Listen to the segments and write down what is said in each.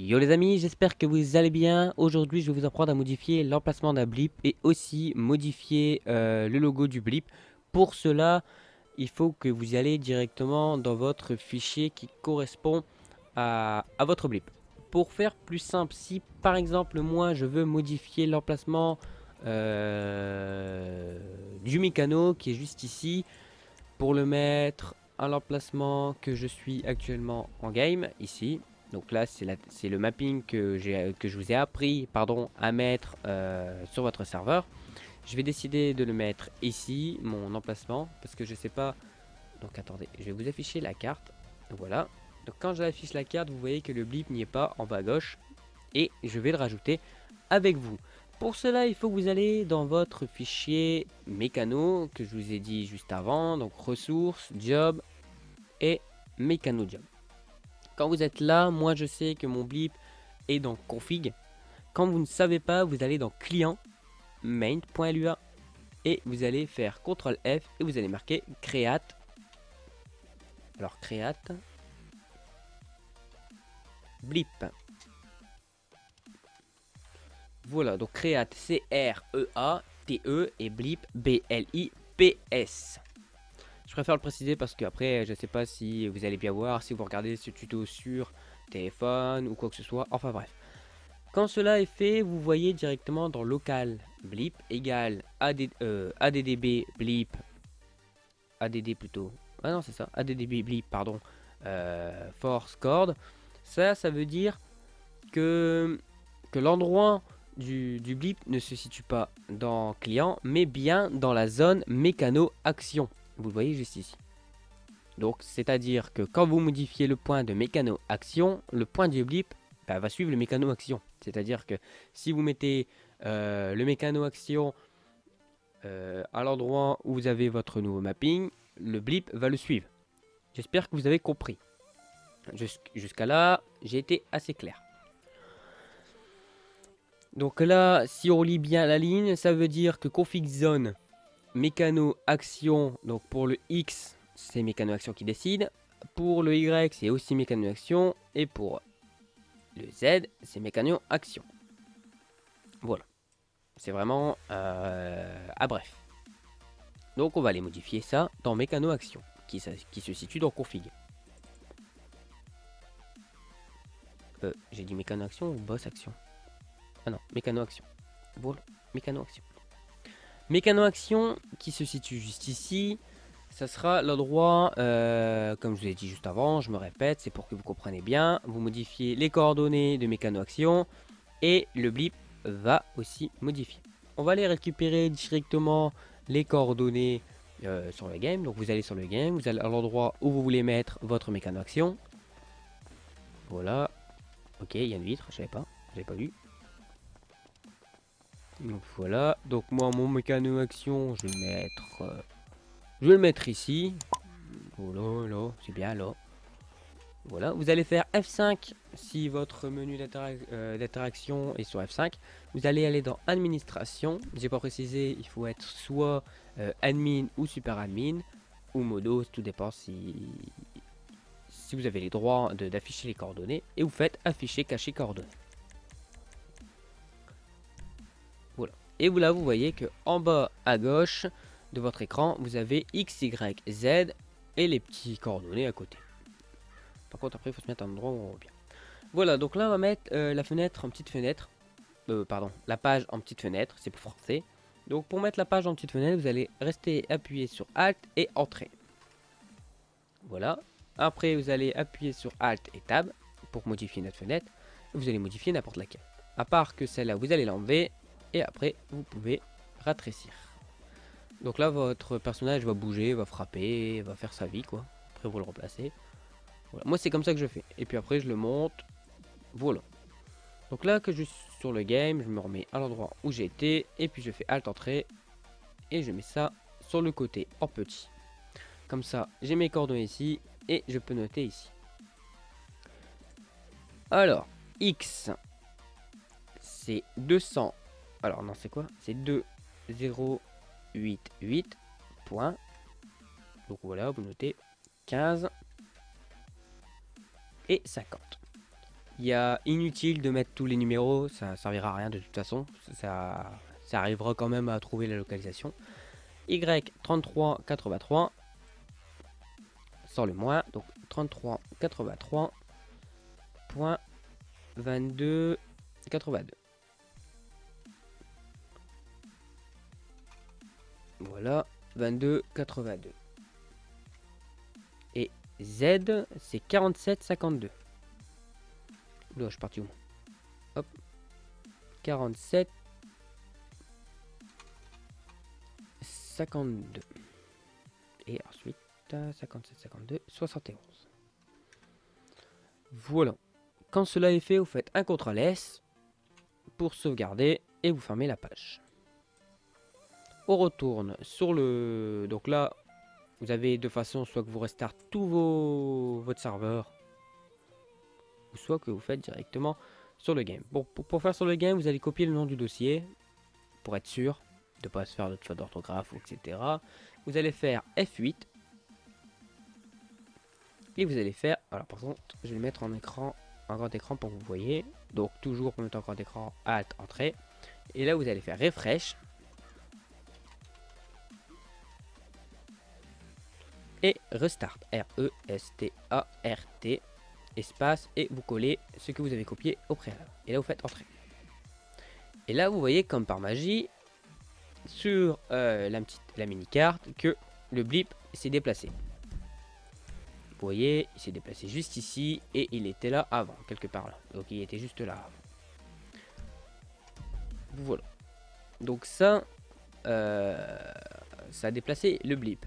Yo les amis, j'espère que vous allez bien. Aujourd'hui, je vais vous apprendre à modifier l'emplacement d'un blip et aussi modifier le logo du blip. Pour cela, il faut que vous y allez directement dans votre fichier qui correspond à votre blip. Pour faire plus simple, si par exemple moi je veux modifier l'emplacement du mécano qui est juste ici, pour le mettre à l'emplacement que je suis actuellement en game, ici. Donc là, c'est le mapping que je vous ai appris à mettre sur votre serveur. Je vais décider de le mettre ici, mon emplacement, parce que je sais pas. Donc attendez, je vais vous afficher la carte. Voilà. Donc quand j'affiche la carte, vous voyez que le blip n'y est pas en bas à gauche. Et je vais le rajouter avec vous. Pour cela, il faut que vous allez dans votre fichier mécano que je vous ai dit juste avant. Donc ressources, job et mécano job. Quand vous êtes là, moi je sais que mon blip est dans config. Quand vous ne savez pas, vous allez dans client, main.lua et vous allez faire CTRL F et vous allez marquer create. Alors create blip. Voilà, donc create C-R-E-A-T-E et blip B-L-I-P-S. Je préfère le préciser parce que après, je sais pas si vous allez bien voir, si vous regardez ce tuto sur téléphone ou quoi que ce soit. Enfin bref. Quand cela est fait, vous voyez directement dans local blip égale addb blip add plutôt. Ah non, c'est ça. Addb blip, pardon. Force chord. Ça veut dire que l'endroit du blip ne se situe pas dans client, mais bien dans la zone mécano action. Vous le voyez juste ici. Donc, c'est-à-dire que quand vous modifiez le point de mécano action, le point du blip va suivre le mécano action. C'est-à-dire que si vous mettez le mécano action à l'endroit où vous avez votre nouveau mapping, le blip va le suivre. J'espère que vous avez compris. Jusqu'à là, j'ai été assez clair. Donc là, si on lit bien la ligne, ça veut dire que config zone mécano action, donc pour le X, c'est mécano action qui décide. Pour le Y, c'est aussi mécano action. Et pour le Z, c'est mécano action. Voilà. C'est vraiment à bref. Donc on va aller modifier ça dans mécano action, qui se situe dans config. J'ai dit mécano action ou boss action? Ah non, mécano action. Voilà, mécano action. Mécano action qui se situe juste ici. Ça sera l'endroit, comme je vous l'ai dit juste avant, je me répète, c'est pour que vous compreniez bien. Vous modifiez les coordonnées de mécano action et le blip va aussi modifier. On va aller récupérer directement les coordonnées sur le game. Donc vous allez sur le game, vous allez à l'endroit où vous voulez mettre votre mécano action. Voilà. Ok, il y a une vitre, je savais pas, j'avais pas vu. Donc voilà. Donc moi mon mécano action, je vais le mettre ici. Voilà, là, c'est bien là. Voilà, vous allez faire F5 si votre menu d'interaction est sur F5. Vous allez aller dans Administration. J'ai pas précisé, il faut être soit admin ou super admin ou modos, tout dépend si vous avez les droits d'afficher les coordonnées. Et vous faites afficher cacher coordonnées. Voilà. Et là, vous voyez que en bas à gauche de votre écran, vous avez X, Y, Z et les petits coordonnées à côté. Par contre, après, il faut se mettre à un endroit où on voit bien. Voilà, donc là, on va mettre la fenêtre en petite fenêtre. Pardon, la page en petite fenêtre, c'est pour forcer. Donc, pour mettre la page en petite fenêtre, vous allez rester appuyé sur Alt et Entrée. Voilà. Après, vous allez appuyer sur Alt et Tab pour modifier notre fenêtre. Vous allez modifier n'importe laquelle. À part que celle-là, vous allez l'enlever. Et après, vous pouvez rétrécir. Donc là, votre personnage va bouger, va frapper, va faire sa vie, quoi. Après, vous le remplacez. Voilà. Moi, c'est comme ça que je fais. Et puis après, je le monte. Voilà. Donc là, que je suis sur le game, je me remets à l'endroit où j'ai été. Et puis, je fais Alt Entrée. Et je mets ça sur le côté en petit. Comme ça, j'ai mes coordonnées ici. Et je peux noter ici. Alors, X, c'est 200. Alors, non, c'est quoi? C'est 2088 points. Donc voilà, vous notez 15 et 50. Il y a inutile de mettre tous les numéros, ça servira à rien de toute façon. Ça arrivera quand même à trouver la localisation. Y3383 sans le moins, donc 3383.2282. Voilà, 2282. Et Z, c'est 4752. Là, je suis parti où? Hop. 47 52. Et ensuite, 57 52 71. Voilà. Quand cela est fait, vous faites un CTRL S pour sauvegarder et vous fermez la page. On retourne sur le... Donc là, vous avez deux façons, soit que vous restart votre serveur, ou soit que vous faites directement sur le game. Bon, pour faire sur le game, vous allez copier le nom du dossier, pour être sûr de ne pas se faire de faute d'orthographe, etc. Vous allez faire F8, et vous allez faire... Alors par contre, je vais le mettre en écran, en grand écran pour que vous voyez. Donc toujours pour mettre en grand écran, Alt, Entrée. Et là, vous allez faire Refresh. Et Restart, R-E-S-T-A-R-T, espace, et vous collez ce que vous avez copié au préalable. Et là, vous faites Entrée. Et là, vous voyez comme par magie, sur la mini-carte, que le blip s'est déplacé. Vous voyez, il s'est déplacé juste ici, et il était là avant, quelque part là. Donc il était juste là avant. Voilà. Donc ça a déplacé le blip.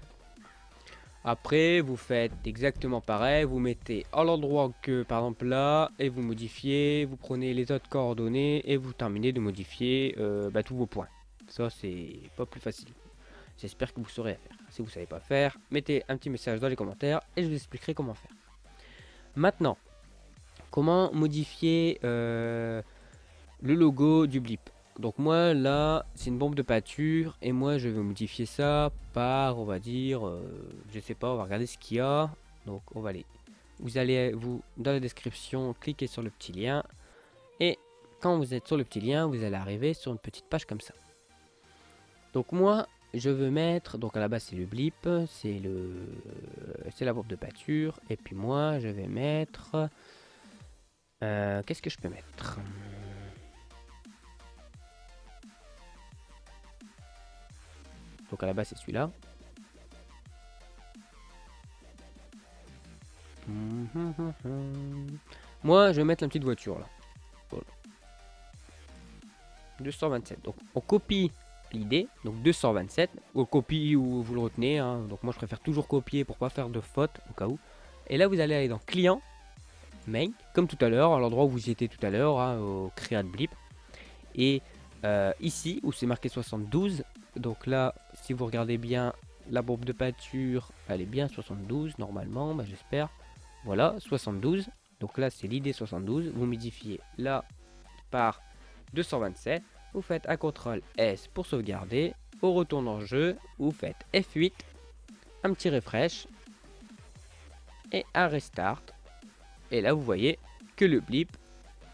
Après, vous faites exactement pareil. Vous mettez à l'endroit que, par exemple là, et vous modifiez. Vous prenez les autres coordonnées et vous terminez de modifier tous vos points. Ça, c'est pas plus facile. J'espère que vous saurez à faire. Si vous ne savez pas faire, mettez un petit message dans les commentaires et je vous expliquerai comment faire. Maintenant, comment modifier le logo du blip. Donc moi là c'est une bombe de pâture et moi je vais modifier ça par, on va dire, je sais pas, on va regarder ce qu'il y a. Donc on va aller, vous allez dans la description cliquer sur le petit lien et quand vous êtes sur le petit lien vous allez arriver sur une petite page comme ça. Donc moi je veux mettre, donc à la base c'est le blip, c'est la bombe de pâture et puis moi je vais mettre, qu'est-ce que je peux mettre? Donc à la base c'est celui-là. Moi je vais mettre la petite voiture là. Voilà. 227. Donc on copie l'idée. Donc 227. On copie ou vous le retenez. Hein. Donc moi je préfère toujours copier pour pas faire de faute au cas où. Et là vous allez aller dans client, main, comme tout à l'heure, à l'endroit où vous y étiez tout à l'heure, hein, au create blip. Et ici où c'est marqué 72. Donc là si vous regardez bien la bombe de pâture, elle est bien 72 normalement, bah, j'espère. Voilà, 72. Donc là, c'est l'idée 72. Vous modifiez là par 227. Vous faites un CTRL S pour sauvegarder. Au retour dans le jeu, vous faites F8, un petit refresh et un restart. Et là, vous voyez que le blip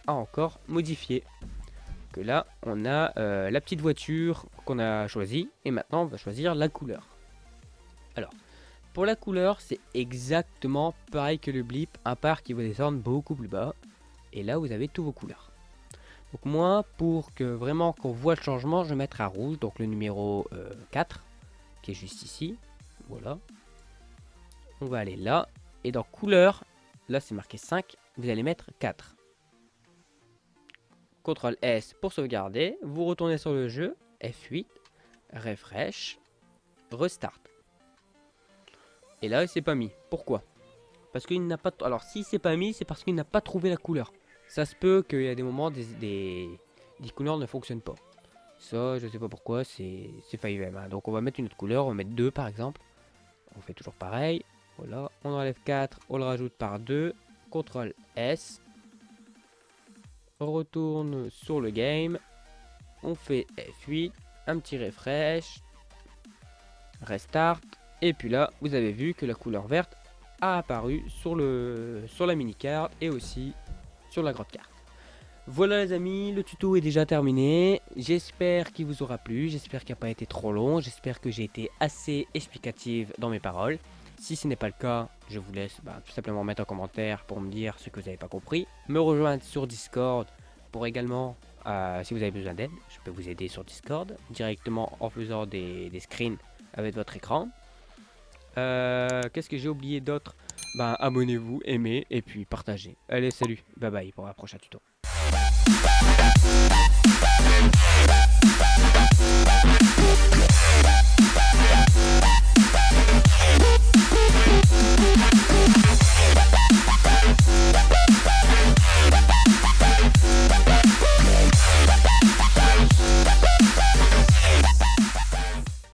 a encore modifié. Que là, on a la petite voiture qu'on a choisie. Et maintenant, on va choisir la couleur. Alors, pour la couleur, c'est exactement pareil que le blip, à part qu'il va descendre beaucoup plus bas. Et là, vous avez tous vos couleurs. Donc moi, pour que vraiment qu'on voit le changement, je vais mettre à rouge, donc le numéro 4, qui est juste ici. Voilà. On va aller là. Et dans couleur, là c'est marqué 5, vous allez mettre 4. CTRL S pour sauvegarder. Vous retournez sur le jeu, F8, refresh, restart. Et là, c'est pas mis. Pourquoi? Parce qu'il n'a pas... Alors, si c'est pas mis, c'est parce qu'il n'a pas trouvé la couleur. Ça se peut qu'il y a des moments, des couleurs ne fonctionnent pas. Ça, je sais pas pourquoi, c'est 5M. Hein. Donc, on va mettre une autre couleur. On va mettre 2, par exemple. On fait toujours pareil. Voilà. On enlève 4. On le rajoute par 2. CTRL S. On retourne sur le game. On fait F8. Un petit refresh. Restart. Et puis là, vous avez vu que la couleur verte a apparu sur la mini-carte et aussi sur la grande carte. Voilà les amis, le tuto est déjà terminé. J'espère qu'il vous aura plu, j'espère qu'il n'a pas été trop long, j'espère que j'ai été assez explicative dans mes paroles. Si ce n'est pas le cas, je vous laisse tout simplement mettre en commentaire pour me dire ce que vous n'avez pas compris. Me rejoindre sur Discord pour également, si vous avez besoin d'aide, je peux vous aider sur Discord directement en faisant des screens avec votre écran. Qu'est-ce que j'ai oublié d'autre? Abonnez-vous, aimez et puis partagez. Allez, salut, bye bye pour un prochain tuto.